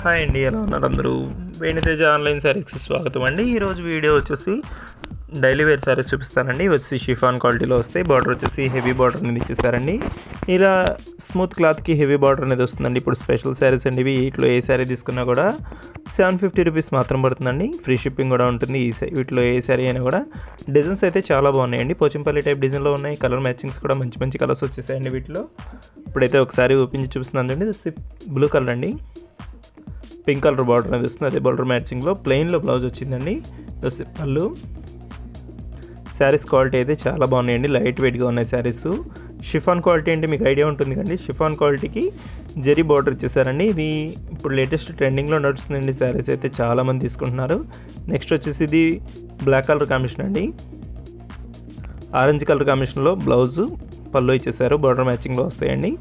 Hi అండి, ఎలా ఉన్నారు అందరూ? వేణు తేజ ఆన్లైన్ శారీస్కి స్వాగతం అండి. ఈరోజు వీడియో వచ్చేసి డైలీ వేర్ శారీస్ చూపిస్తానండి. వచ్చి షిఫాన్ క్వాలిటీలో వస్తాయి. బార్డర్ వచ్చేసి హెవీ బార్డర్ అనేది ఇచ్చేసారండి. ఇలా స్మూత్ క్లాత్కి హెవీ బార్డర్ అనేది వస్తుందండి. ఇప్పుడు స్పెషల్ శారీస్ అండి ఇవి. వీటిలో ఏ శారీ తీసుకున్నా కూడా 750 రూపీస్ మాత్రం పడుతుందండి. ఫ్రీ షిప్పింగ్ కూడా ఉంటుంది. వీటిలో ఏ శారీ అయినా కూడా డిజైన్స్ అయితే చాలా బాగున్నాయండి. పోచంపల్లి టైప్ డిజైన్లో ఉన్నాయి. కలర్ మ్యాచింగ్స్ కూడా మంచి మంచి కలర్స్ వచ్చేసాయండి వీటిలో. ఇప్పుడైతే ఒకసారి ఓపెన్ చేసి చూపిస్తున్నాను అండి. బ్లూ కలర్ అండి, పింక్ కలర్ బార్డర్ అనేది వస్తుంది. అదే బార్డర్ మ్యాచింగ్లో ప్లెయిన్లో బ్లౌజ్ వచ్చిందండి. పళ్ళు శారీస్ క్వాలిటీ అయితే చాలా బాగున్నాయండి. లైట్ వెయిట్గా ఉన్నాయి శారీస్. షిఫాన్ క్వాలిటీ అంటే మీకు ఐడియా ఉంటుంది కండి. షిఫాన్ క్వాలిటీకి జరీ బార్డర్ ఇచ్చేసారండి. ఇది ఇప్పుడు లేటెస్ట్ ట్రెండింగ్లో నడుస్తుందండి. శారీస్ అయితే చాలామంది తీసుకుంటున్నారు. నెక్స్ట్ వచ్చేసి ఇది బ్లాక్ కలర్ కాంబినేషన్ అండి. ఆరెంజ్ కలర్ కాంబినేషన్లో బ్లౌజు పళ్ళు ఇచ్చేసారు. బార్డర్ మ్యాచింగ్లో వస్తాయండి.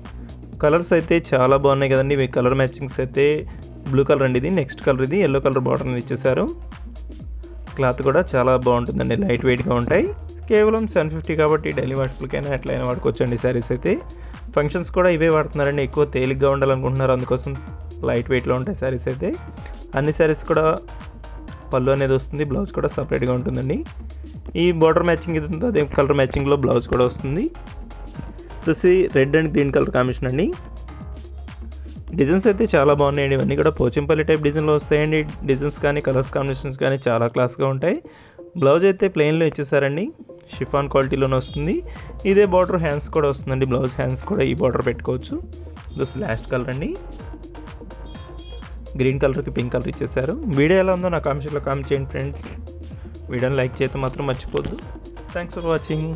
కలర్స్ అయితే చాలా బాగున్నాయి కదండి. మీ కలర్ మ్యాచింగ్స్ అయితే బ్లూ కలర్ అండి ఇది. నెక్స్ట్ కలర్ ఇది ఎల్లో కలర్ బార్డర్ అనేది ఇచ్చేసారు. క్లాత్ కూడా చాలా బాగుంటుందండి. లైట్ వెయిట్గా ఉంటాయి. కేవలం 750 కాబట్టి డైలీ వాష్ఫుల్కైనా ఎట్లయినా వాడుకోవచ్చండి. శారీస్ అయితే ఫంక్షన్స్ కూడా ఇవే వాడుతున్నారండి. ఎక్కువ తేలిగ్గా ఉండాలనుకుంటున్నారు, అందుకోసం లైట్ వెయిట్లో ఉంటాయి శారీస్ అయితే. అన్ని శారీస్ కూడా పళ్ళు అనేది వస్తుంది. బ్లౌజ్ కూడా సపరేట్గా ఉంటుందండి. ఈ బార్డర్ మ్యాచింగ్ ఇది ఉందో అదే కలర్ మ్యాచింగ్లో బ్లౌజ్ కూడా వస్తుంది. చూసి red and green colour combination అండి. డిజైన్స్ అయితే చాలా బాగున్నాయండి. ఇవన్నీ కూడా పోచంపల్లి టైప్ డిజైన్లో వస్తాయండి. డిజైన్స్ కానీ కలర్స్ కాంబినేషన్స్ కానీ చాలా క్లాస్గా ఉంటాయి. బ్లౌజ్ అయితే ప్లెయిన్లో ఇచ్చేసారండి. షిఫాన్ క్వాలిటీలోనే వస్తుంది. ఇదే బార్డర్ హ్యాండ్స్ కూడా వస్తుందండి. బ్లౌజ్ హ్యాండ్స్ కూడా ఈ బార్డర్ పెట్టుకోవచ్చు. ఇది లాస్ట్ కలర్ అండి. గ్రీన్ కలర్కి పింక్ కలర్ ఇచ్చేసారు. వీడియో ఎలా ఉందో నా కామెంట్స్లో కామెంట్ చేయండి ఫ్రెండ్స్. వీడియోని లైక్ చేయడం మాత్రం మర్చిపోద్దు. Thanks for watching.